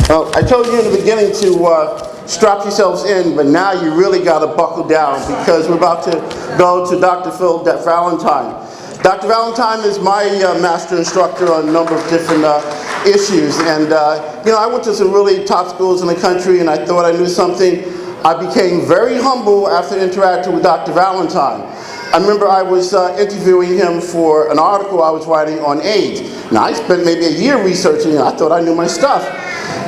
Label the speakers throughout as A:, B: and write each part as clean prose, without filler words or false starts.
A: Well, I told you in the beginning to strap yourselves in, but now you really got to buckle down because we're about to go to Dr. Phil Valentine. Dr. Valentine is my master instructor on a number of different issues, and I went to some really top schools in the country, and I thought I knew something. I became very humble after interacting with Dr. Valentine. I remember I was interviewing him for an article I was writing on AIDS. Now, I spent maybe a year researching it. I thought I knew my stuff.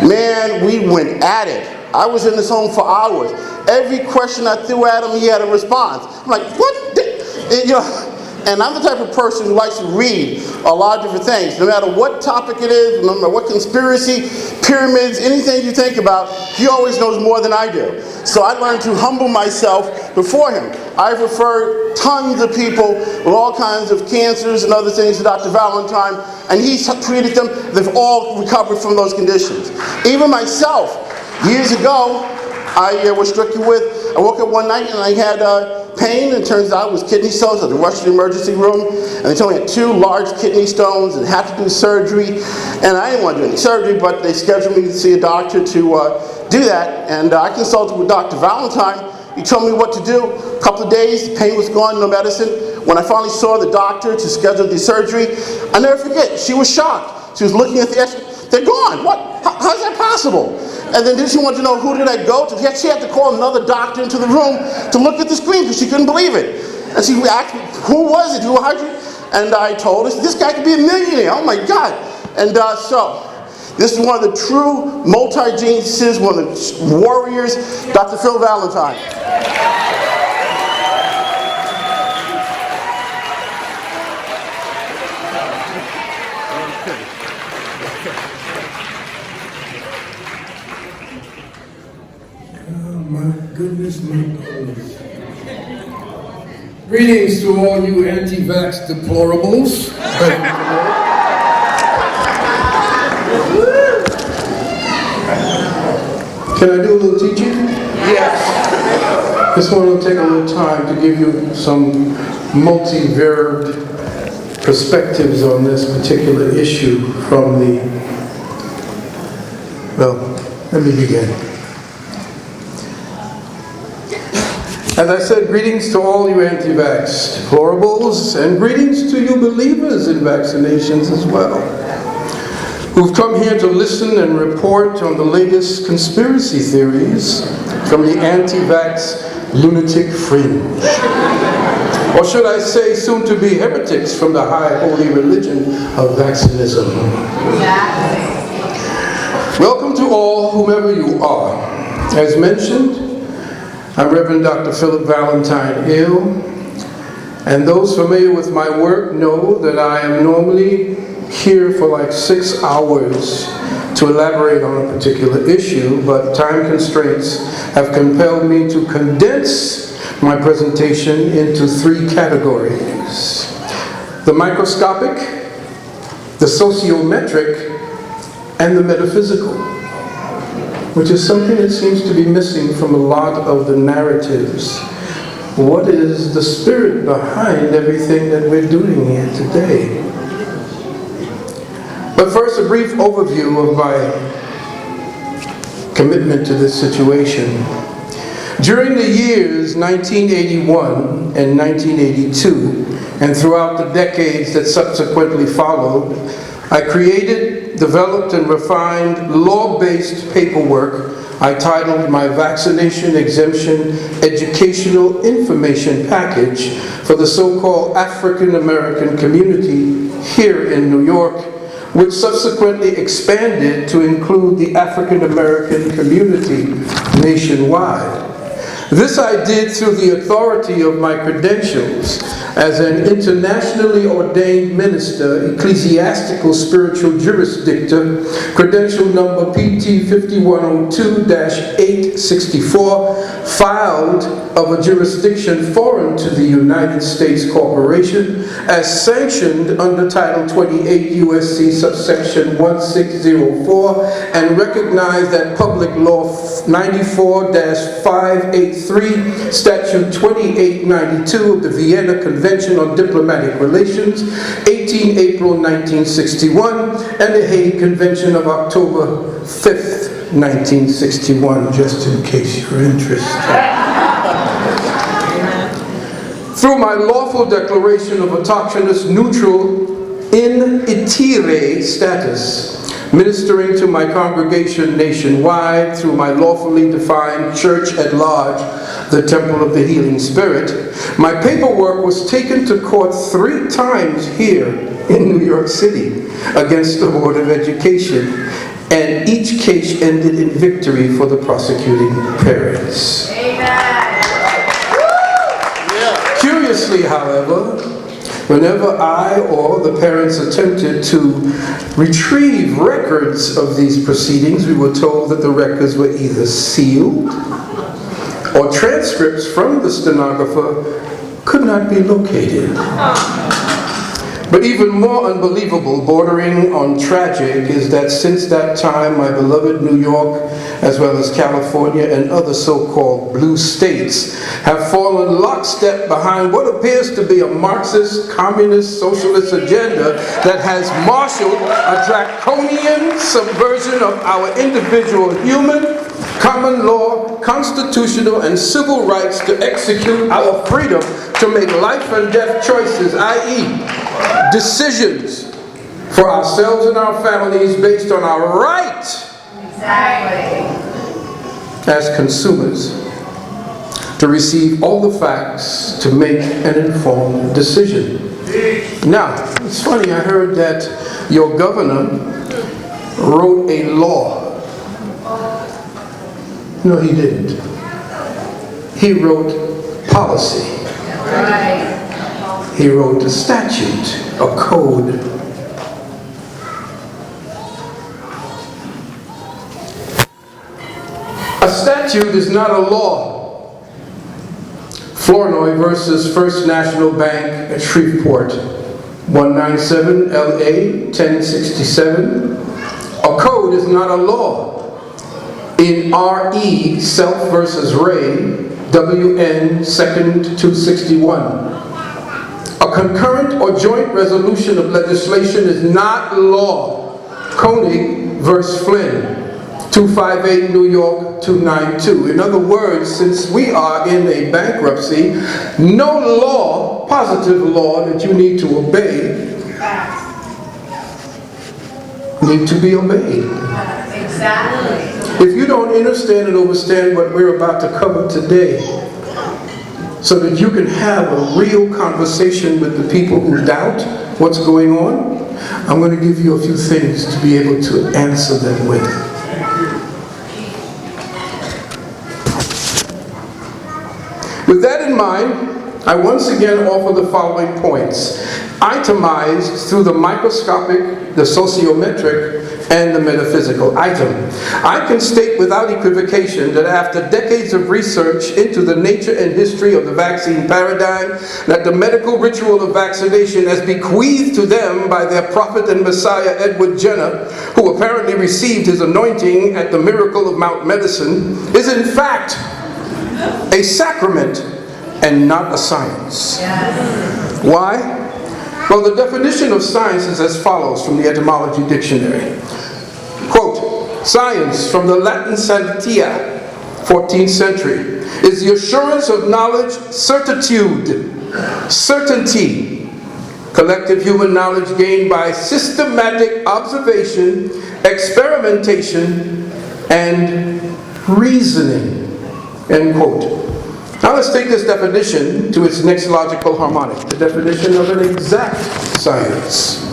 A: Man, we went at it. I was in his home for hours. Every question I threw at him, he had a response. I'm like, what? And I'm the type of person who likes to read a lot of different things. No matter what topic it is, no matter what conspiracy, pyramids, anything you think about, he always knows more than I do. So I learned to humble myself before him. I've referred tons of people with all kinds of cancers and other things to Dr. Valentine, and he's treated them. They've all recovered from those conditions. Even myself, years ago, I was stricken with, I woke up one night and I had pain, and it turns out it was kidney stones. I had to rush to the emergency room, and they told me I had 2 large kidney stones and had to do surgery. And I didn't want to do any surgery, but they scheduled me to see a doctor to do that. And I consulted with Dr. Valentine. He told me what to do. A couple of days, the pain was gone, no medicine. When I finally saw the doctor to schedule the surgery, I'll never forget, she was shocked. She was looking at the X-rays. They're gone. What? How's that possible? And then she wanted to know, who did I go to? She had to call another doctor into the room to look at the screen because she couldn't believe it. And she asked me, who was it? How'd you? And I told her, this guy could be a millionaire. Oh my God. And so, this is one of the true multi-geniuses, one of the warriors, Dr. Phil Valentine.
B: Goodness, my goodness. Greetings to all you anti-vax deplorables. Can I do a little teaching? Yes. Just want to take a little time to give you some multi-varied perspectives on this particular issue from let me begin. As I said, greetings to all you anti-vax deplorables, and greetings to you believers in vaccinations as well, who've come here to listen and report on the latest conspiracy theories from the anti-vax lunatic fringe. Or should I say, soon to be heretics from the high holy religion of vaccinism. Welcome to all, whomever you are. As mentioned, I'm Reverend Dr. Philip Valentine Ill, and those familiar with my work know that I am normally here for like 6 hours to elaborate on a particular issue, but time constraints have compelled me to condense my presentation into 3 categories: the microscopic, the sociometric, and the metaphysical, which is something that seems to be missing from a lot of the narratives. What is the spirit behind everything that we're doing here today? But first, a brief overview of my commitment to this situation. During the years 1981 and 1982, and throughout the decades that subsequently followed, I created, developed, and refined law-based paperwork I titled my Vaccination Exemption Educational Information Package for the so-called African American community here in New York, which subsequently expanded to include the African American community nationwide. This I did through the authority of my credentials as an internationally ordained minister, ecclesiastical spiritual jurisdictor, credential number PT 5102-864, filed of a jurisdiction foreign to the United States Corporation, as sanctioned under Title 28 U.S.C. subsection 1604, and recognized that Public Law 94-583 1983, Statute 2892 of the Vienna Convention on Diplomatic Relations, 18 April 1961, and the Hague Convention of October 5th, 1961, just in case you're interested. Through my lawful declaration of autochthonous neutral in itire status, ministering to my congregation nationwide through my lawfully defined church at large, the Temple of the Healing Spirit, my paperwork was taken to court 3 times here in New York City against the Board of Education, and each case ended in victory for the prosecuting parents.
C: Amen.
B: Curiously, however, whenever I or the parents attempted to retrieve records of these proceedings, we were told that the records were either sealed or transcripts from the stenographer could not be located. But even more unbelievable, bordering on tragic, is that since that time, my beloved New York, as well as California and other so-called blue states, have fallen lockstep behind what appears to be a Marxist, communist, socialist agenda that has marshaled a draconian subversion of our individual human, common law, constitutional, and civil rights to execute our freedom to make life and death choices, i.e., decisions for ourselves and our families based on our right as consumers to receive all the facts to make an informed decision. Now, it's funny, I heard that your governor wrote a law. No, he didn't. He wrote policy. He wrote a statute, a code. A statute is not a law. Flournoy versus First National Bank at Shreveport, 197 LA 1067. A code is not a law. In RE, Self versus Ray, WN 2nd 261. A concurrent or joint resolution of legislation is not law. Koenig versus Flynn, 258 New York 292. In other words, since we are in a bankruptcy, no law, positive law that you need to obey, need to be obeyed.
C: Exactly.
B: If you don't understand and understand what we're about to cover today, so that you can have a real conversation with the people who doubt what's going on, I'm going to give you a few things to be able to answer them with. With that in mind, I once again offer the following points, itemized through the microscopic, the sociometric, and the metaphysical. Item. I can state without equivocation that after decades of research into the nature and history of the vaccine paradigm, that the medical ritual of vaccination as bequeathed to them by their prophet and Messiah Edward Jenner, who apparently received his anointing at the Miracle of Mount Medicine, is in fact a sacrament and not a science. Yes. Why? Well, the definition of science is as follows from the Etymology Dictionary. Quote, science, from the Latin scientia, 14th century, is the assurance of knowledge, certitude, certainty, collective human knowledge gained by systematic observation, experimentation, and reasoning, end quote. Now let's take this definition to its next logical harmonic, the definition of an exact science.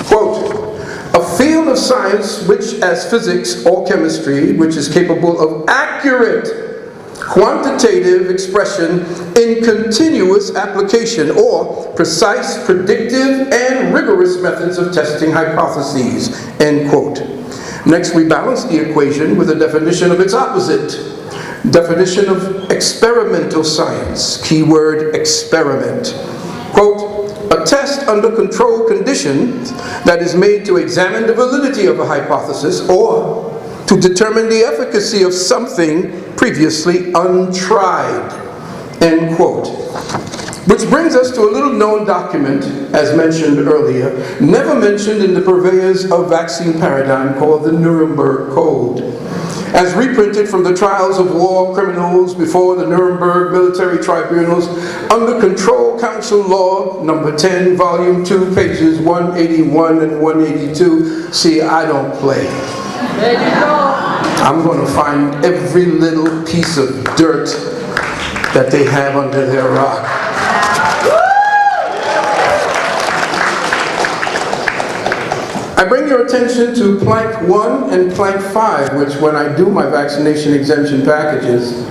B: Quote, a field of science which, as physics or chemistry, which is capable of accurate quantitative expression in continuous application, or precise, predictive, and rigorous methods of testing hypotheses, end quote. Next, we balance the equation with a definition of its opposite. Definition of experimental science, keyword experiment. Quote, a test under controlled conditions that is made to examine the validity of a hypothesis or to determine the efficacy of something previously untried. End quote. Which brings us to a little known document, as mentioned earlier, never mentioned in the purveyors of vaccine paradigm, called the Nuremberg Code. As reprinted from the trials of war criminals before the Nuremberg military tribunals under Control Council Law number 10, volume 2, pages 181 and 182. See, I don't play.
C: There you go.
B: I'm going to find every little piece of dirt that they have under their rock. I bring your attention to plank 1 and plank 5, which when I do my vaccination exemption packages,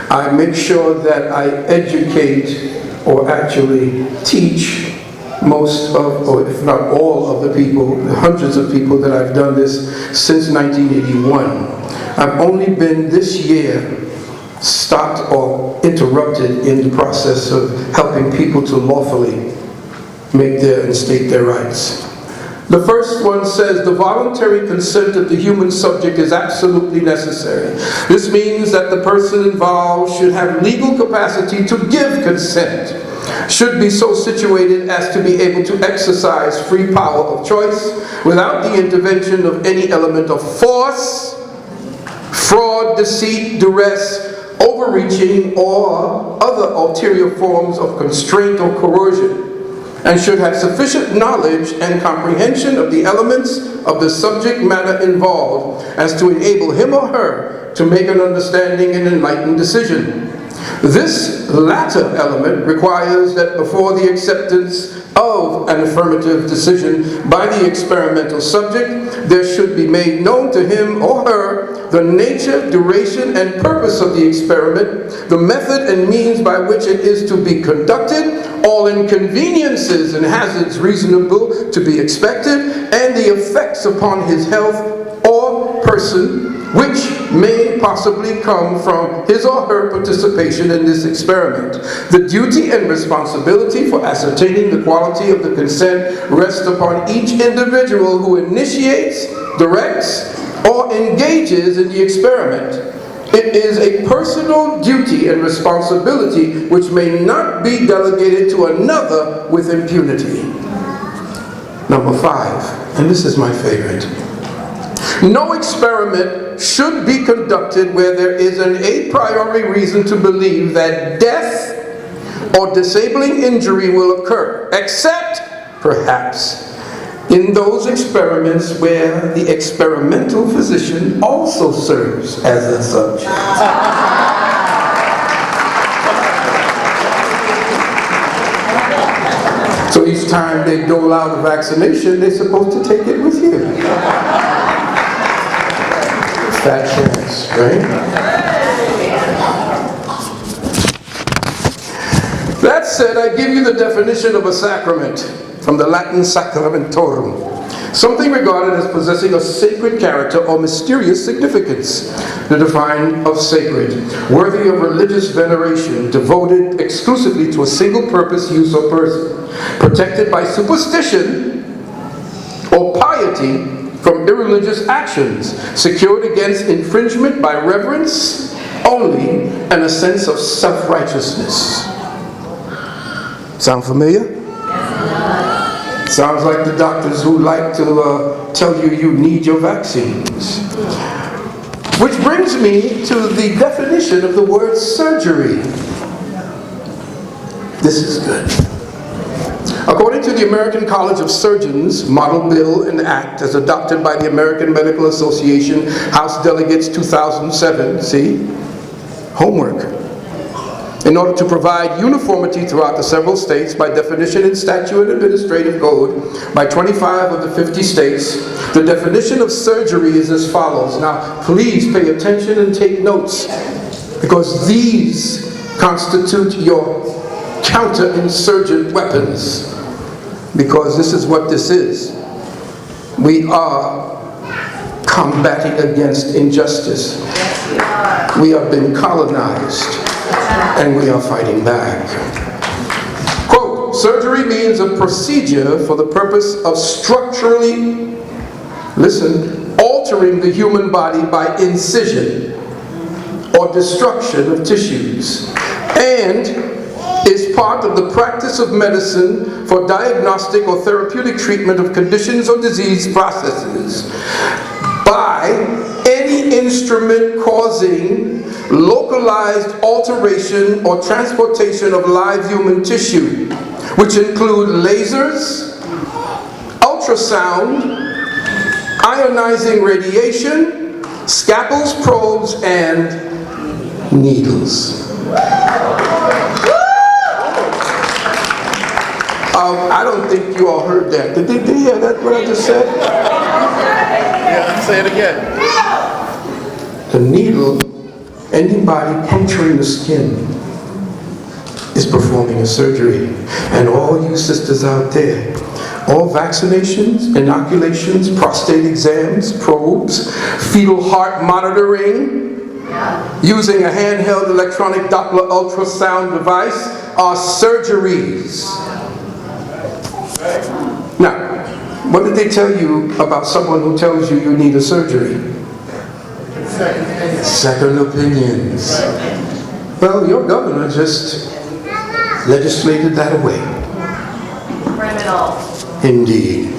B: I make sure that I educate or actually teach most of, or if not all of the people, the hundreds of people that I've done this since 1981. I've only been this year stopped or interrupted in the process of helping people to lawfully make their and state their rights. The first one says the voluntary consent of the human subject is absolutely necessary. This means that the person involved should have legal capacity to give consent, should be so situated as to be able to exercise free power of choice without the intervention of any element of force, fraud, deceit, duress, overreaching, or other ulterior forms of constraint or coercion, and should have sufficient knowledge and comprehension of the elements of the subject matter involved as to enable him or her to make an understanding and enlightened decision. This latter element requires that before the acceptance of an affirmative decision by the experimental subject, there should be made known to him or her the nature, duration, and purpose of the experiment, the method and means by which it is to be conducted, all inconveniences and hazards reasonable to be expected, and the effects upon his health or person which may possibly come from his or her participation in this experiment. The duty and responsibility for ascertaining the quality of the consent rests upon each individual who initiates, directs, or engages in the experiment. It is a personal duty and responsibility which may not be delegated to another with impunity. Number 5, and this is my favorite. No experiment should be conducted where there is an a priori reason to believe that death or disabling injury will occur, except, perhaps, in those experiments where the experimental physician also serves as a subject. So each time they dole out a vaccination, they're supposed to take it with you. Fat chance, right? That said, I give you the definition of a sacrament from the Latin sacramentorum, something regarded as possessing a sacred character or mysterious significance. The definition of sacred, worthy of religious veneration, devoted exclusively to a single purpose, use, or person, protected by superstition or piety from irreligious actions, secured against infringement by reverence only and a sense of self-righteousness. Sound familiar? Sounds like the doctors who like to tell you you need your vaccines. Which brings me to the definition of the word surgery. This is good. According to the American College of Surgeons Model Bill and Act as adopted by the American Medical Association, House Delegates 2007, see? Homework. In order to provide uniformity throughout the several states by definition in statute and administrative code by 25 of the 50 states, the definition of surgery is as follows. Now, please pay attention and take notes, because these constitute your counterinsurgent weapons, because this is what this is. We are combating against injustice. We have been colonized, and we are fighting back. Quote, surgery means a procedure for the purpose of structurally, listen, altering altering the human body by incision or destruction of tissues, and is part of the practice of medicine for diagnostic or therapeutic treatment of conditions or disease processes by any instrument causing localized alteration or transportation of live human tissue, which include lasers, ultrasound, ionizing radiation, scalpels, probes, and needles. I don't think you all heard that. Did they hear that, what I just said?
A: Yeah, say it again.
B: The needle, anybody puncturing the skin, is performing a surgery. And all you sisters out there, all vaccinations, inoculations, prostate exams, probes, fetal heart monitoring, using a handheld electronic Doppler ultrasound device are surgeries. Now, what did they tell you about someone who tells you you need a surgery? Second opinions. Well, your governor just legislated that away.
C: Criminal.
B: Indeed.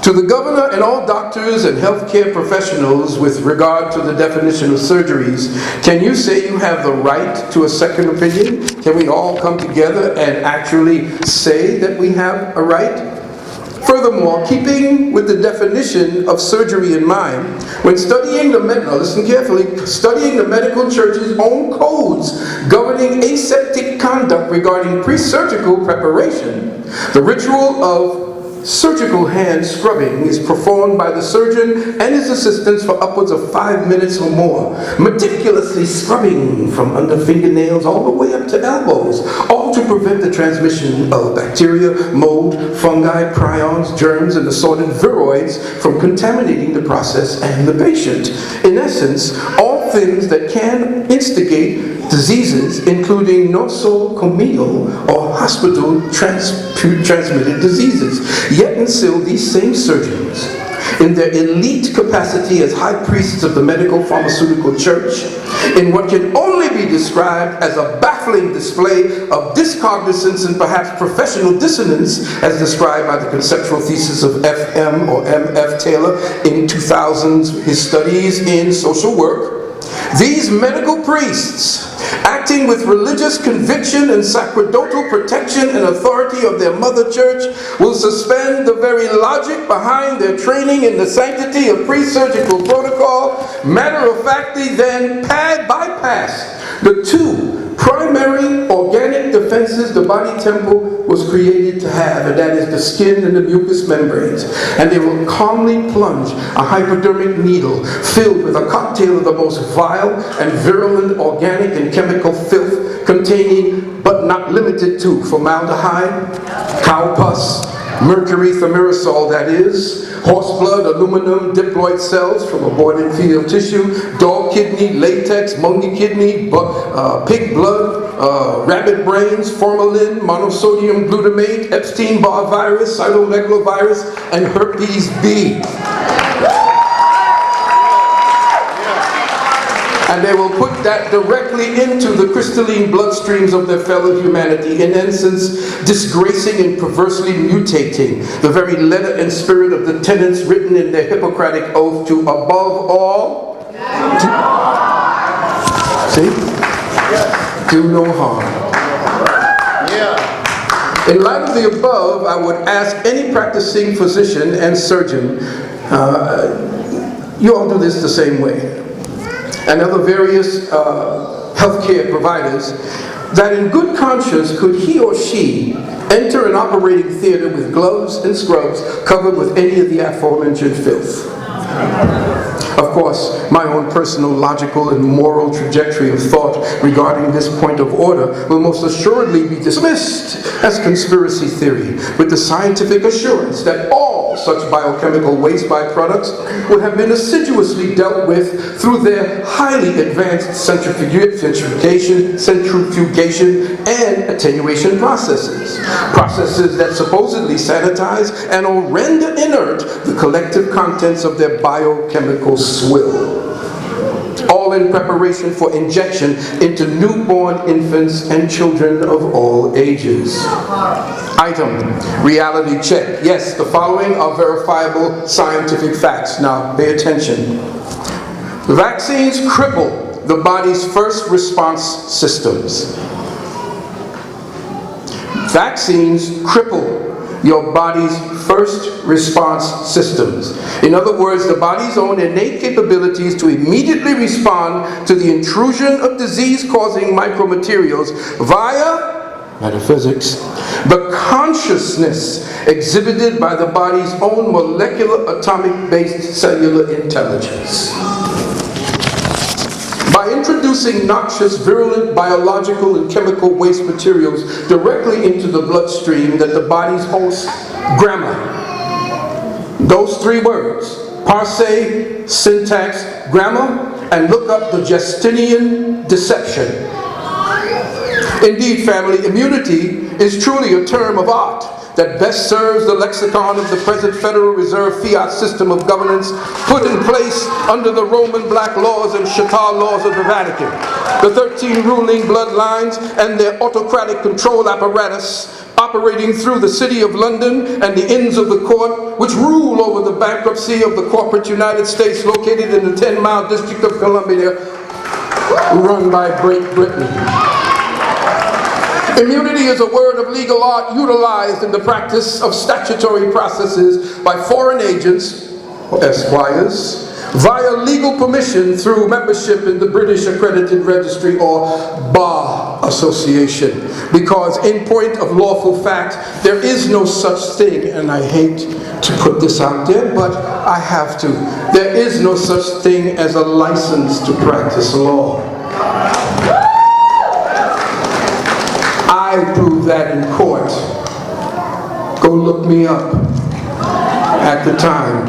B: To the governor and all doctors and healthcare professionals with regard to the definition of surgeries, can you say you have the right to a second opinion? Can we all come together and actually say that we have a right? Furthermore, keeping with the definition of surgery in mind, when studying the now listen carefully, studying the medical church's own codes governing aseptic conduct regarding pre-surgical preparation, the ritual of surgical hand scrubbing is performed by the surgeon and his assistants for upwards of 5 minutes or more, meticulously scrubbing from under fingernails all the way up to elbows, all to prevent the transmission of bacteria, mold, fungi, prions, germs, and assorted viroids from contaminating the process and the patient. In essence, all things that can instigate diseases, including nosocomial or hospital transmitted diseases. Yet and still, these same surgeons, in their elite capacity as high priests of the medical pharmaceutical church, in what can only be described as a baffling display of discognizance and perhaps professional dissonance, as described by the conceptual thesis of F.M. or M.F. Taylor in 2000's his studies in social work, these medical priests, acting with religious conviction and sacerdotal protection and authority of their mother church, will suspend the very logic behind their training in the sanctity of pre-surgical protocol. Matter-of-factly, then bypass the two primary organic defenses the body temple was created to have, and that is the skin and the mucous membranes. And they will calmly plunge a hypodermic needle filled with a cocktail of the most vile and virulent organic and chemical filth, containing, but not limited to, formaldehyde, cow pus, mercury thimerosal, that is, horse blood, aluminum, diploid cells from aborted fetal tissue, dog kidney, latex, monkey kidney, pig blood, rabbit brains, formalin, monosodium glutamate, Epstein-Barr virus, cytomegalovirus, and herpes B. And they will put that directly into the crystalline bloodstreams of their fellow humanity, in essence, disgracing and perversely mutating the very letter and spirit of the tenets written in their Hippocratic oath to, above all, do no harm. In light of the above, I would ask any practicing physician and surgeon, you all do this the same way, and other various healthcare providers, that in good conscience could he or she enter an operating theater with gloves and scrubs covered with any of the aforementioned filth. Of course, my own personal logical and moral trajectory of thought regarding this point of order will most assuredly be dismissed as conspiracy theory, with the scientific assurance that all all such biochemical waste byproducts would have been assiduously dealt with through their highly advanced centrifugation and attenuation processes. Processes that supposedly sanitize and or render inert the collective contents of their biochemical swill. All in preparation for injection into newborn infants and children of all ages. Item, reality check. Yes, the following are verifiable scientific facts. Now, pay attention. Vaccines cripple the body's first response systems. Vaccines cripple your body's first response systems. In other words, the body's own innate capabilities to immediately respond to the intrusion of disease-causing micromaterials via metaphysics, the consciousness exhibited by the body's own molecular atomic-based cellular intelligence. By introducing noxious, virulent, biological and chemical waste materials directly into the bloodstream that the body's host, grammar. Those three words, parse, syntax, grammar, and look up the Justinian deception. Indeed, family, immunity is truly a term of art that best serves the lexicon of the present Federal Reserve fiat system of governance put in place under the Roman black laws and Chattar laws of the Vatican. The 13 ruling bloodlines and their autocratic control apparatus operating through the City of London and the Inns of the Court, which rule over the bankruptcy of the corporate United States located in the 10-mile District of Columbia, run by Great Britain. Immunity is a word of legal art utilized in the practice of statutory processes by foreign agents, or esquires, via legal permission through membership in the British Accredited Registry or Bar Association. Because in point of lawful fact, there is no such thing, and I hate to put this out there, but I have to. There is no such thing as a license to practice law. I proved that in court. Go look me up. At the time,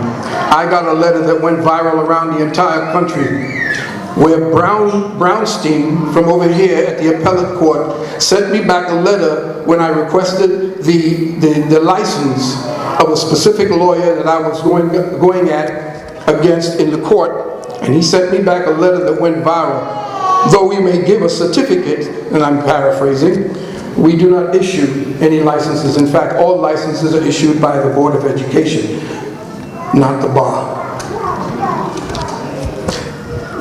B: I got a letter that went viral around the entire country, where Brownstein from over here at the appellate court sent me back a letter when I requested the license of a specific lawyer that I was going against in the court, and he sent me back a letter that went viral. Though we may give a certificate, and I'm paraphrasing, we do not issue any licenses. In fact, all licenses are issued by the Board of Education, not the bar.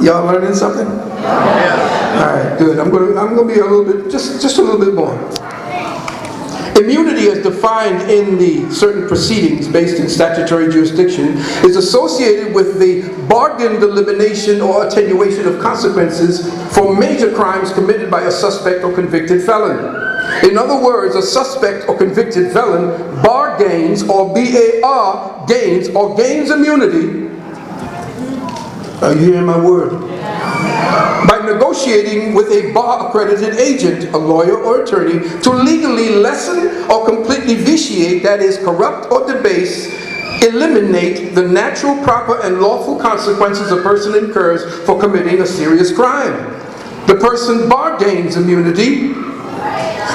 B: Y'all learning something? Yeah. All right, good. I'm going to be a little bit, just a little bit more. Immunity, as defined in the certain proceedings based in statutory jurisdiction, is associated with the bargained elimination or attenuation of consequences for major crimes committed by a suspect or convicted felon. In other words, a suspect or convicted felon bargains or BAR gains or gains immunity. Are you hearing my word? By negotiating with a bar-accredited agent, a lawyer or attorney, to legally lessen or completely vitiate, that is, corrupt or debase, eliminate the natural, proper, and lawful consequences a person incurs for committing a serious crime. The person bargains immunity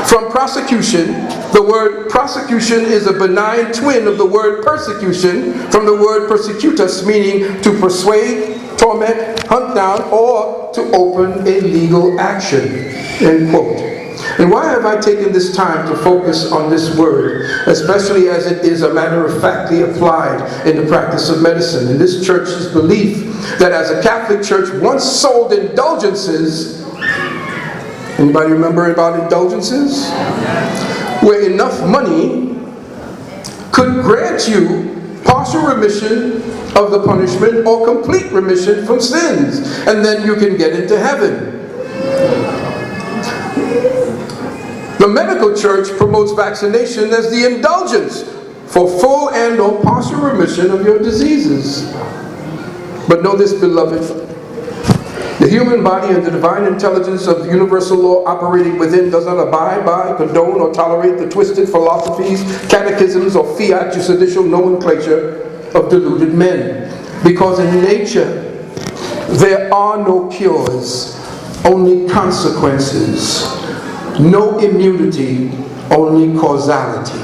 B: from prosecution. The word prosecution is a benign twin of the word persecution, from the word persecutus, meaning to persuade, torment, hunt down, or to open a legal action. End quote. And why have I taken this time to focus on this word, especially as it is a matter of factly applied in the practice of medicine? In this church's belief that as a Catholic church once sold indulgences. Anybody remember about indulgences? Where enough money could grant you partial remission of the punishment or complete remission from sins, and then you can get into heaven. The medical church promotes vaccination as the indulgence for full and or partial remission of your diseases. But know this, beloved, the The human body and the divine intelligence of the universal law operating within does not abide by, condone, or tolerate the twisted philosophies, catechisms, or fiat judicial nomenclature of deluded men. Because in nature, there are no cures, only consequences. No immunity, only causality.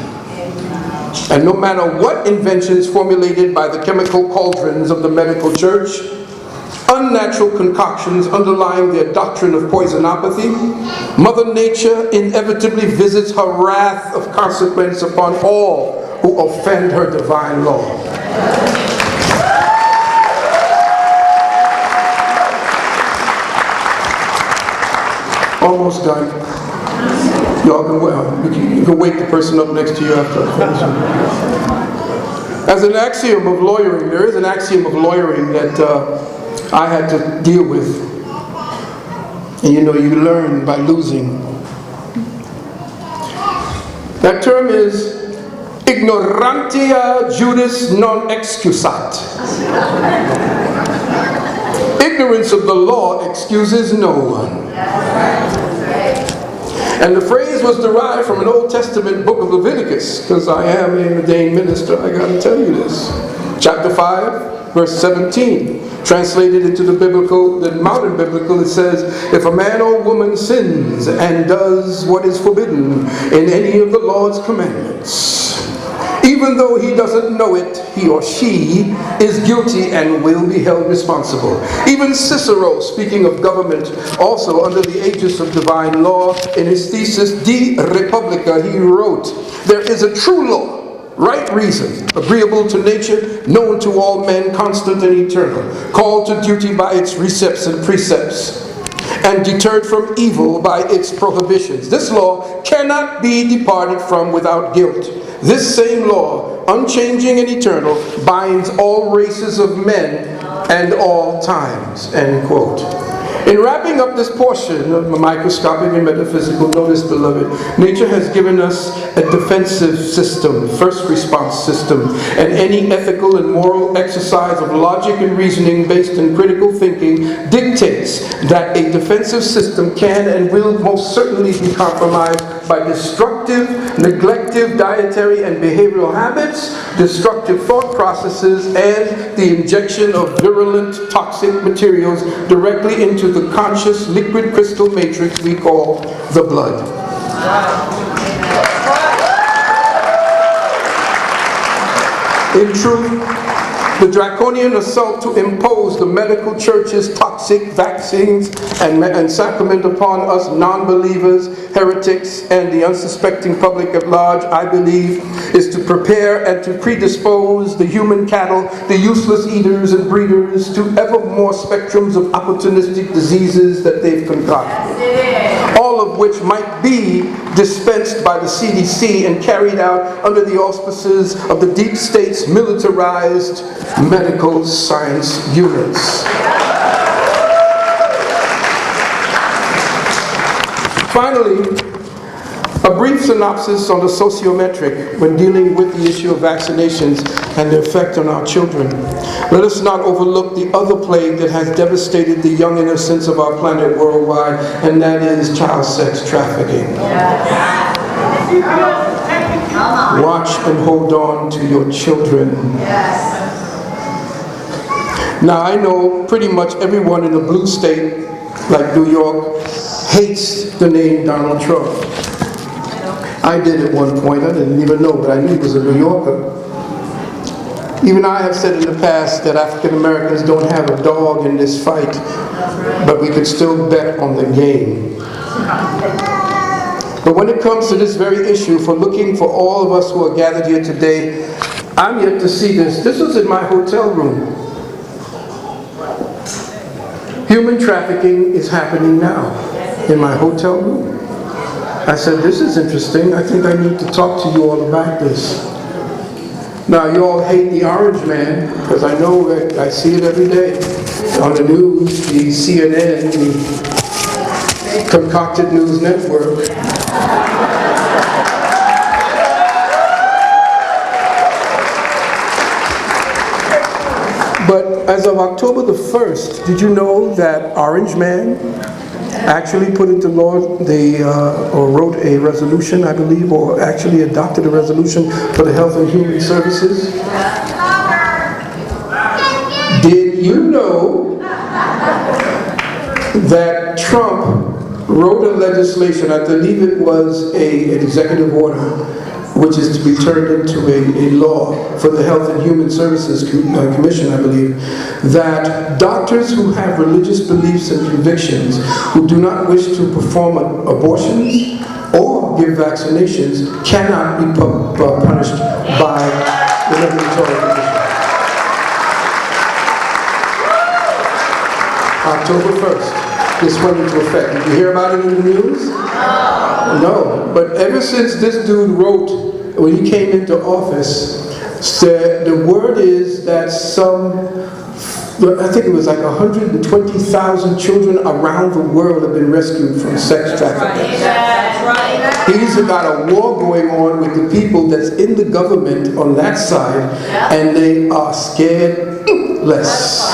B: And no matter what inventions formulated by the chemical cauldrons of the medical church, unnatural concoctions underlying their doctrine of poisonopathy, Mother Nature inevitably visits her wrath of consequence upon all who offend her divine law. Almost done. Y'all can, you can wake the person up next to you after I finish. As an axiom of lawyering, there is an axiom of lawyering that I had to deal with. And you know, you learn by losing. That term is ignorantia juris non excusat. Ignorance of the law excuses no one. And the phrase was derived from an Old Testament book of Leviticus, because I am an ordained minister, I got to tell you this. Chapter 5, verse 17. Translated into the modern biblical, it says, if a man or woman sins and does what is forbidden in any of the Lord's commandments, even though he doesn't know it, he or she is guilty and will be held responsible. Even Cicero, speaking of government, also under the aegis of divine law, in his thesis De Republica, he wrote, there is a true law, right reason, agreeable to nature, known to all men, constant and eternal, called to duty by its recepts and precepts, and deterred from evil by its prohibitions. This law cannot be departed from without guilt. This same law, unchanging and eternal, binds all races of men and all times. End quote. In wrapping up this portion of the microscopic and metaphysical, notice, beloved, nature has given us a defensive system, first response system, and any ethical and moral exercise of logic and reasoning based in critical thinking dictates that a defensive system can and will most certainly be compromised by destructive, neglective dietary and behavioral habits, destructive thought processes, and the injection of virulent toxic materials directly into the conscious liquid crystal matrix we call the blood. In truth, the draconian assault to impose the medical church's toxic vaccines and sacrament upon us non-believers, heretics, and the unsuspecting public at large, I believe, is to prepare and to predispose the human cattle, the useless eaters and breeders, to ever more spectrums of opportunistic diseases that they've concocted. All of which might be dispensed by the CDC and carried out under the auspices of the deep state's militarized medical science units. Finally, a brief synopsis on the sociometric when dealing with the issue of vaccinations and their effect on our children. Let us not overlook the other plague that has devastated the young innocents of our planet worldwide, and that is child sex trafficking. Watch and hold on to your children. Now, I know pretty much everyone in a blue state like New York hates the name Donald Trump. I did at one point. I didn't even know, but I knew he was a New Yorker. Even I have said in the past that African Americans don't have a dog in this fight, but we could still bet on the game. But when it comes to this very issue, for looking for all of us who are gathered here today, I'm yet to see this. This was in my hotel room. Human trafficking is happening now in my hotel room. I said, this is interesting. I think I need to talk to you all about this. Now, you all hate the orange man, because I know that I see it every day on the news, the CNN, the concocted news network. But as of October the 1st, did you know that Orange Man actually put into law or wrote a resolution, I believe, or actually adopted a resolution for the Health and Human Services? Did you know that Trump wrote a legislation, I believe it was an executive order, which is to be turned into a law for the Health and Human Services Commission, I believe, that doctors who have religious beliefs and convictions who do not wish to perform abortions or give vaccinations cannot be punished by the regulatory commission. October 1st, this went into effect. Did you hear about it in the news? No, but ever since this dude wrote, when he came into office, said the word is that I think it was like 120,000 children around the world have been rescued from sex trafficking. He's got a war going on with the people that's in the government on that side, and they are scared less.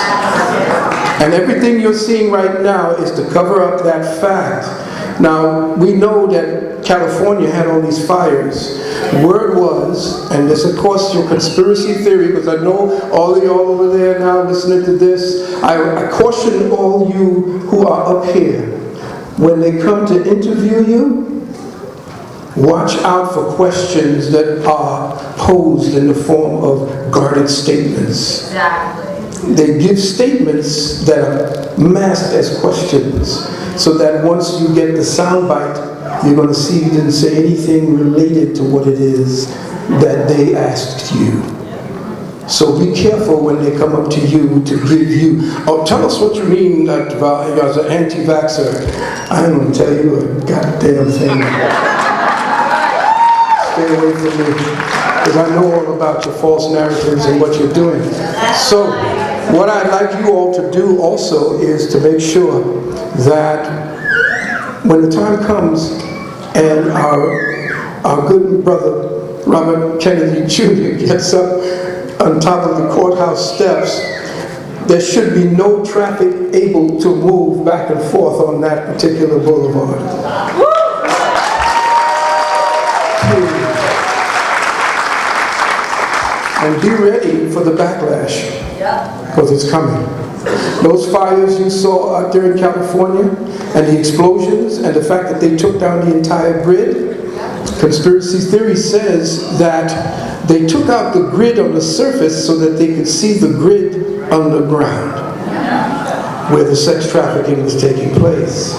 B: And everything you're seeing right now is to cover up that fact. Now, we know that California had all these fires. Word was, and this of course your conspiracy theory, because I know all of y'all over there now listening to this, I caution all you who are up here, when they come to interview you, watch out for questions that are posed in the form of guarded statements.
C: Exactly.
B: They give statements that are masked as questions, so that once you get the soundbite, you're going to see you didn't say anything related to what it is that they asked you. So be careful when they come up to you to give you, oh, tell us what you mean as an anti-vaxxer. I ain't going to tell you a goddamn thing. Stay away from me, because I know all about your false narratives and what you're doing. So, what I'd like you all to do also is to make sure that when the time comes and our good brother Robert Kennedy Jr. gets up on top of the courthouse steps, there should be no traffic able to move back and forth on that particular boulevard. And be ready for the backlash, because it's coming. Those fires you saw out there in California, and the explosions, and the fact that they took down the entire grid, conspiracy theory says that they took out the grid on the surface so that they could see the grid underground, where the sex trafficking was taking place.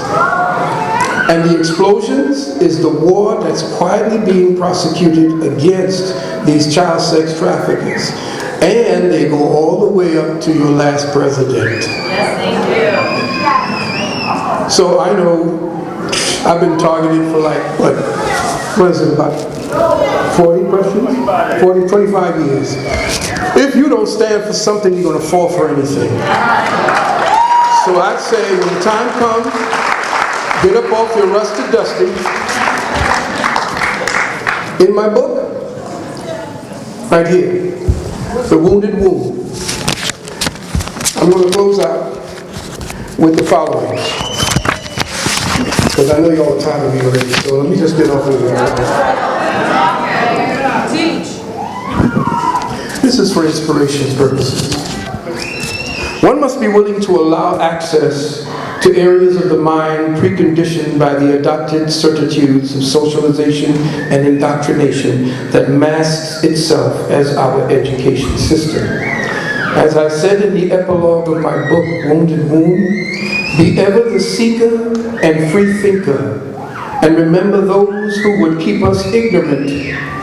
B: And the explosions is the war that's quietly being prosecuted against these child sex traffickers. And they go all the way up to your last president.
C: Yes, they do.
B: So I know I've been targeted for like, what is it, about 40 questions? 25 years. If you don't stand for something, you're going to fall for anything. So I'd say when the time comes, get up off your rusted dusty. In my book, right here, The Wounded Womb, I'm going to close out with the following, because I know you all are tired of me already, so let me just get off of here. This is for inspiration purposes. One must be willing to allow access to areas of the mind preconditioned by the adopted certitudes of socialization and indoctrination that masks itself as our education system. As I said in the epilogue of my book, Wounded Womb, be ever the seeker and free thinker, and remember those who would keep us ignorant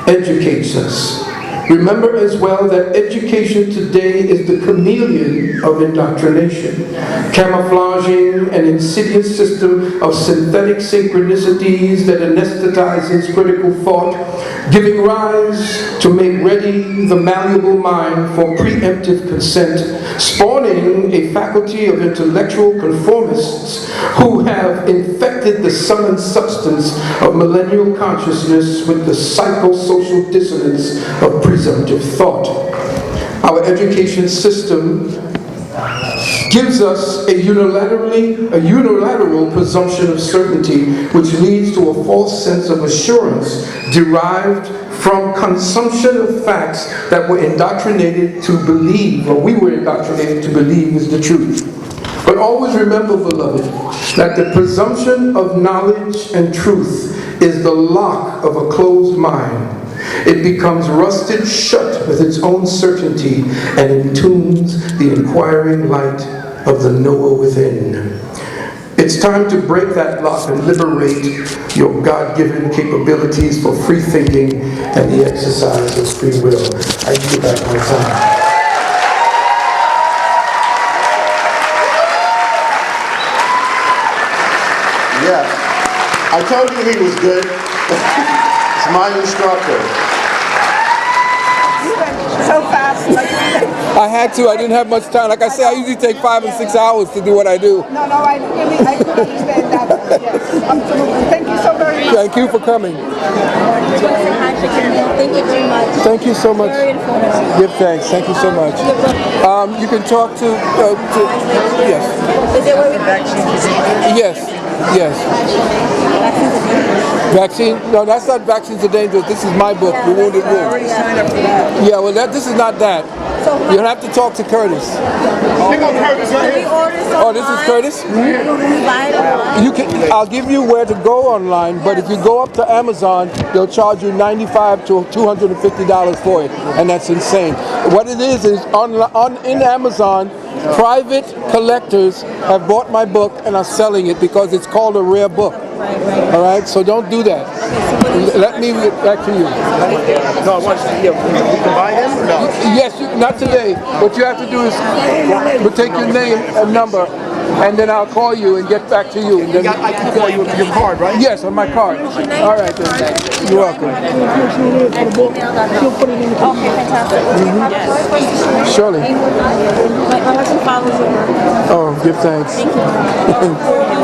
B: educates us. Remember as well that education today is the chameleon of indoctrination, camouflaging an insidious system of synthetic synchronicities that anesthetizes critical thought, giving rise to make ready the malleable mind for preemptive consent, spawning a faculty of intellectual conformists who have infected the sum and substance of millennial consciousness with the psychosocial dissonance of presumptive thought. Our education system gives us a unilateral presumption of certainty, which leads to a false sense of assurance derived from consumption of facts that we're indoctrinated to believe, or we were indoctrinated to believe is the truth. But always remember, beloved, that the presumption of knowledge and truth is the lock of a closed mind. It becomes rusted shut with its own certainty and entombs the inquiring light of the knower within. It's time to break that lock and liberate your God-given capabilities for free thinking and the exercise of free will. I give you back my time.
A: Yes. I told you he was good. It's my instructor.
D: So fast.
E: I had to. I didn't have much time. Like I say, I usually take 5 and 6 hours to do what I do.
D: No, I could understand that. Yes, absolutely. Thank you so very much.
E: Thank you for coming.
F: Thank you very much.
E: Thank you so much.
F: Very informative.
E: Give thanks. Thank you so much. You can talk to yes.
F: Is it where we
E: Yes. Yes. Vaccine? No, that's not Vaccines Are Dangerous. This is my book, The Wounded Wolf. Yeah, well, this is not that. You'll have to talk to Curtis. Oh, this is Curtis? You can. I'll give you where to go online, but if you go up to Amazon, they'll charge you $95 to $250 for it, and that's insane. What it is in Amazon, private collectors have bought my book and are selling it because it's called a rare book. All right, so don't do that. Let me get back to you.
G: No, I want you can buy him or no?
E: Yes, not today. What you have to do is take your name and number, and then I'll call you and get back to you. And then,
G: I can call you with your card, right?
E: yes, on my card. All right, then. You're welcome.
F: Okay, fantastic.
E: Surely.
F: My husband follows you.
E: Oh, give thanks.
F: Thank you.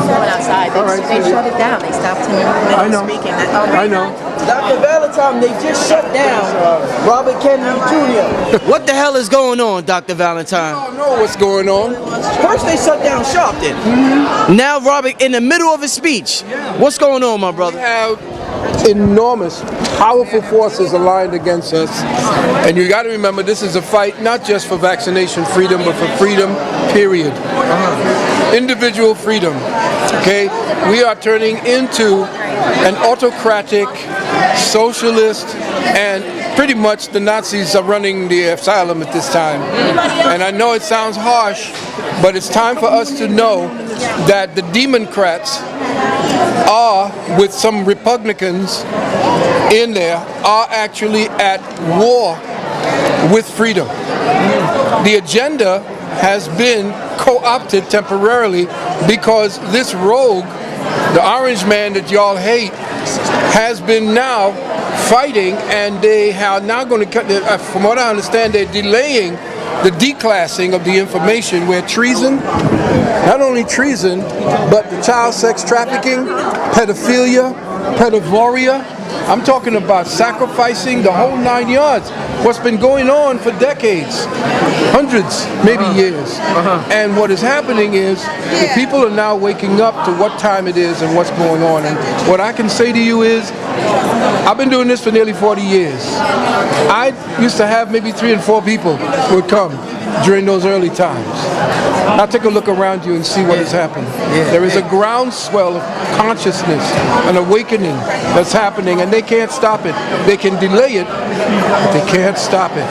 F: Going outside. They shut it down. They stopped him in the middle
E: I know.
F: of speaking.
E: I know.
H: Dr. Valentine, they just shut down Robert Kennedy Jr. What the hell is going on, Dr. Valentine?
E: I don't know what's going on.
H: First they shut down Sharpton. Now Robert in the middle of his speech. What's going on, my
E: We
H: brother?
E: have enormous, powerful forces aligned against us. And you got to remember, this is a fight not just for vaccination freedom, but for freedom, period. Individual freedom. Okay? We are turning into an autocratic, socialist, and pretty much the Nazis are running the asylum at this time. And I know it sounds harsh, but it's time for us to know that the Democrats are, with some Republicans in there, are actually at war with freedom. The agenda has been co-opted temporarily because this rogue, the orange man that y'all hate, has been now fighting, and they are now going to, from what I understand, they're delaying the declassing of the information where treason, not only treason, but the child sex trafficking, pedophilia, pedophoria, I'm talking about sacrificing the whole 9 yards. What's been going on for decades, hundreds, maybe years. And what is happening is the people are now waking up to what time it is and what's going on. And what I can say to you is, I've been doing this for nearly 40 years. I used to have maybe 3 and 4 people would come during those early times. Now take a look around you and see what has happened. There is a groundswell of consciousness, an awakening that's happening, and they can't stop it. They can delay it, but they can't stop it,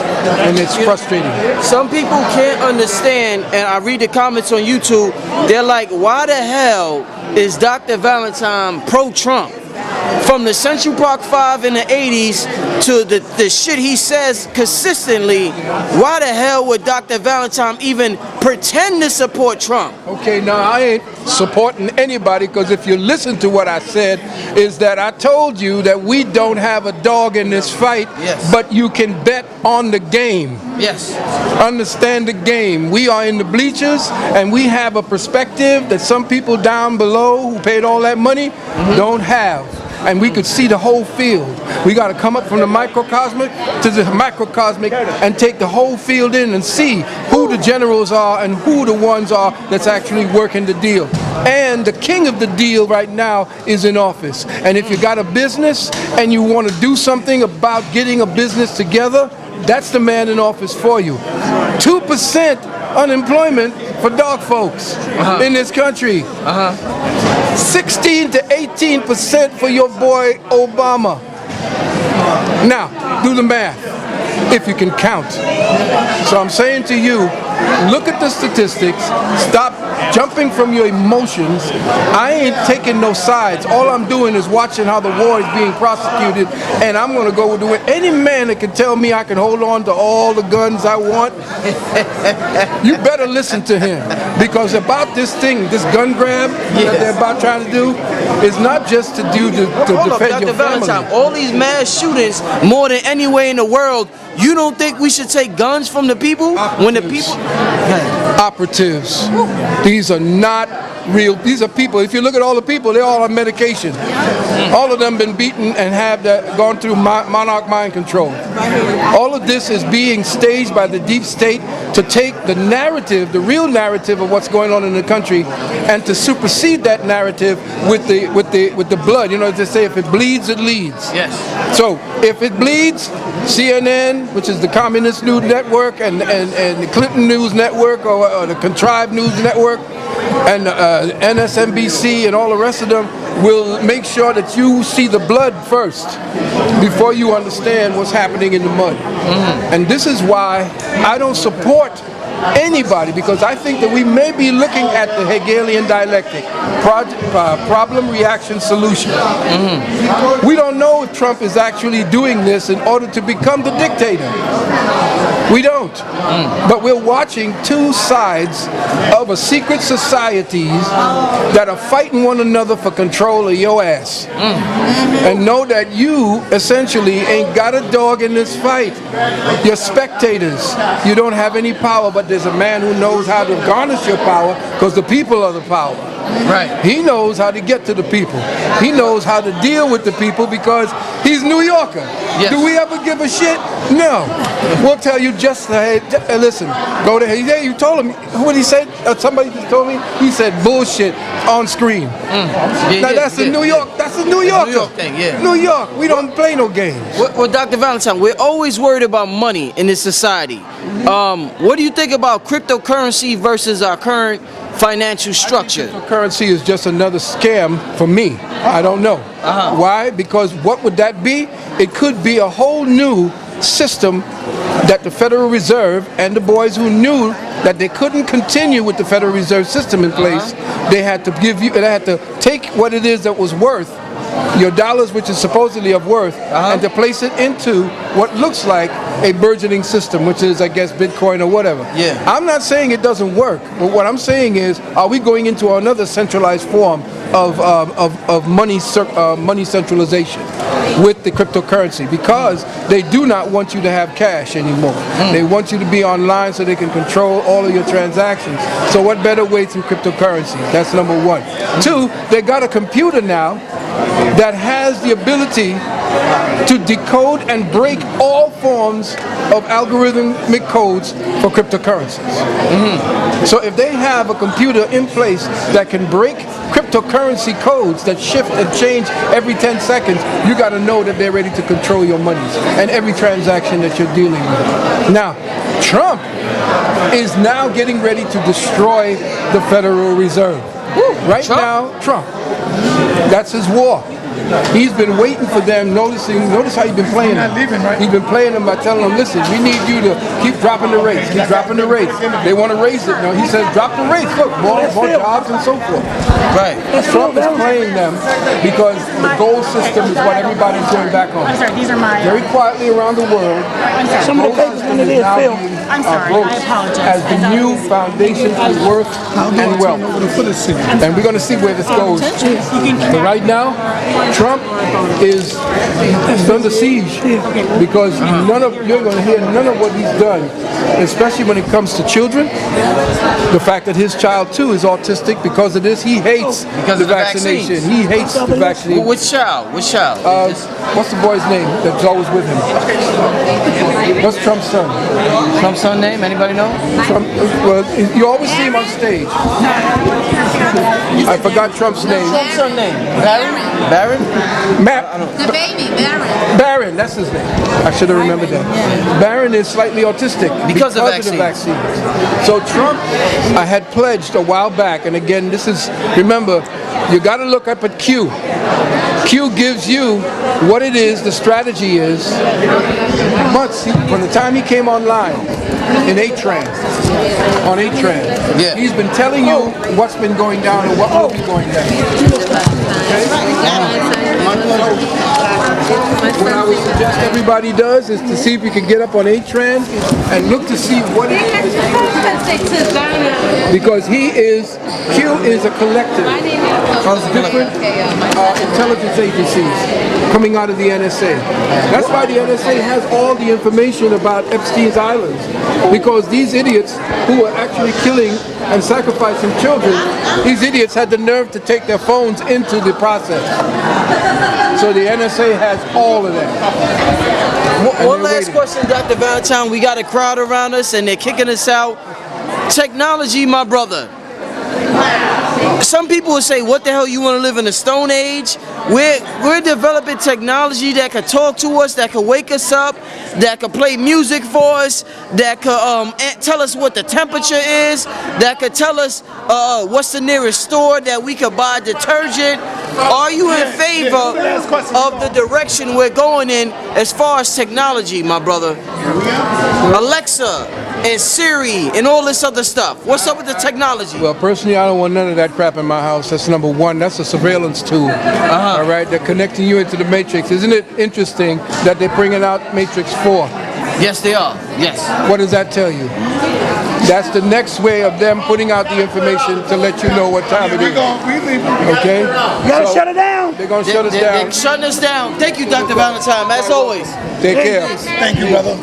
E: and it's frustrating.
H: Some people can't understand, and I read the comments on YouTube, they're like, why the hell is Dr. Valentine pro-Trump? From the Central Park 5 in the 80s to the shit he says consistently, why the hell would Dr. Valentine even pretend to support Trump?
E: Okay, now I ain't supporting anybody, because if you listen to what I said, is that I told you that we don't have a dog in this fight, but you can bet on the game.
H: Yes.
E: Understand the game. We are in the bleachers, and we have a perspective that some people down below who paid all that money don't have. and we could see the whole field. We got to come up from the microcosmic to the macrocosmic and take the whole field in and see who the generals are and who the ones are that's actually working the deal. And the king of the deal right now is in office. And if you got a business and you want to do something about getting a business together, that's the man in office for you. 2% unemployment for dog folks in this country. 16 to 18% for your boy Obama. Now, do the math, if you can count. So I'm saying to you, look at the statistics, stop jumping from your emotions. I ain't taking no sides. All I'm doing is watching how the war is being prosecuted, and I'm going to go do it. Any man that can tell me I can hold on to all the guns I want, you better listen to him. Because about this thing, this gun grab that they're about trying to do, is not just to do to defend your family.
H: Valentine, all these mass shootings, more than anywhere in the world, you don't think we should take guns from the people? When the people...
E: Operatives. These are not real. These are people. If you look at all the people, they're all on medication. All of them been beaten and have gone through monarch mind control. All of this is being staged by the deep state to take the narrative, the real narrative of what's going on in the country, and to supersede that narrative with the blood. You know, they say if it bleeds, it leads.
H: Yes.
E: So if it bleeds, CNN, which is the Communist News Network, and the Clinton News Network, or the Contrived News Network, and NSNBC and all the rest of them will make sure that you see the blood first before you understand what's happening in the mud. And this is why I don't support anybody, because I think that we may be looking at the Hegelian dialectic, problem, reaction, solution. We don't know if Trump is actually doing this in order to become the dictator. We don't. But we're watching two sides of a secret societies that are fighting one another for control of your ass. And know that you essentially ain't got a dog in this fight. You're spectators. You don't have any power, but there's a man who knows how to garnish your power, because the people are the power.
H: Right.
E: He knows how to get to the people. He knows how to deal with the people because he's New Yorker.
H: Yes.
E: Do we ever give a shit? No. We'll tell you just, hey, listen, go to, you told him, what he said? Somebody just told me, he said bullshit on screen. Now that's a New York, that's a New Yorker.
H: New York thing, yeah.
E: New York, we don't play no games.
H: Well, Dr. Valentine, we're always worried about money in this society. What do you think about cryptocurrency versus our current financial structure?
E: Cryptocurrency is just another scam for me. I don't know. Why? Because what would that be? It could be a whole new system that the Federal Reserve and the boys who knew that they couldn't continue with the Federal Reserve system in place, they had to give you, they had to take what it is that was worth, your dollars, which is supposedly of worth, and to place it into what looks like a burgeoning system, which is, I guess, Bitcoin or whatever.
H: Yeah.
E: I'm not saying it doesn't work, but what I'm saying is, are we going into another centralized form of money centralization with the cryptocurrency? Because they do not want you to have cash anymore. They want you to be online so they can control all of your transactions. So what better way through cryptocurrency? That's number one. Two, they got a computer now that has the ability to decode and break all forms of algorithmic codes for cryptocurrencies. So if they have a computer in place that can break cryptocurrency codes that shift and change every 10 seconds, you got to know that they're ready to control your monies and every transaction that you're dealing with. Now, Trump is now getting ready to destroy the Federal Reserve. Right now, Trump. That's his war. He's been waiting for them, notice how he's been playing them. He's been playing them by telling them, listen, we need you to keep dropping the rates, keep dropping the rates. They want to raise it. No, he says, drop the rates, look, more jobs and so forth.
H: Right.
E: Trump is playing them because the gold system is what everybody's going back on.
C: I'm sorry, these are my...
E: Very quietly around the world,
D: Some of the papers under there, Phil.
C: I'm sorry, I apologize.
E: as the new foundation for worth and wealth. And we're going to see where this goes. But right now, Trump is under siege because you're going to hear none of what he's done, especially when it comes to children. The fact that his child too is autistic because of this, he hates the vaccination.
H: vaccines.
E: He hates the vaccination.
H: Which child? Which child?
E: What's the boy's name that's always with him? What's Trump's son?
H: Trump's son name? Anybody know?
E: Trump, well, you always see him on stage. I forgot Trump's name.
H: Trump's son name? Barron?
F: The baby, Barron.
E: Barron, that's his name. I should have remembered that. Barron is slightly autistic
H: Because of
E: the vaccines. So Trump, I had pledged a while back, and again, this is, remember, you got to look up at Q. Q gives you what it is, the strategy is, months from the time he came online in on 8-tran.
H: Yeah.
E: He's been telling you what's been going down and what will be going down. What I would suggest everybody does is to see if you can get up on 8-tran and look to see what it is. Because Q is a collective of different intelligence agencies coming out of the NSA. That's why the NSA has all the information about Epstein's Islands. Because these idiots who are actually killing and sacrificing children, these idiots had the nerve to take their phones into the process. So the NSA has all of that.
H: One last question, Dr. Valentine. We got a crowd around us and they're kicking us out. Technology, my brother. Some people would say, what the hell, you want to live in the Stone Age? We're developing technology that could talk to us, that could wake us up, that could play music for us, that could tell us what the temperature is, that could tell us what's the nearest store that we could buy detergent. Are you in favor of the direction we're going in as far as technology, my brother? Alexa and Siri and all this other stuff. What's up with the technology?
E: Well, personally, I don't want none of that crap in my house. That's number one. That's a surveillance tool. All right, they're connecting you into the Matrix. Isn't it interesting that they're bringing out Matrix 4?
H: Yes, they are. Yes.
E: What does that tell you? That's the next way of them putting out the information to let you know what time it is. Okay?
G: You gotta shut it down.
E: They're going to shut us down.
H: They're shutting us down. Thank you, Dr. Valentine, as always.
E: Take care.
G: Thank you, brother.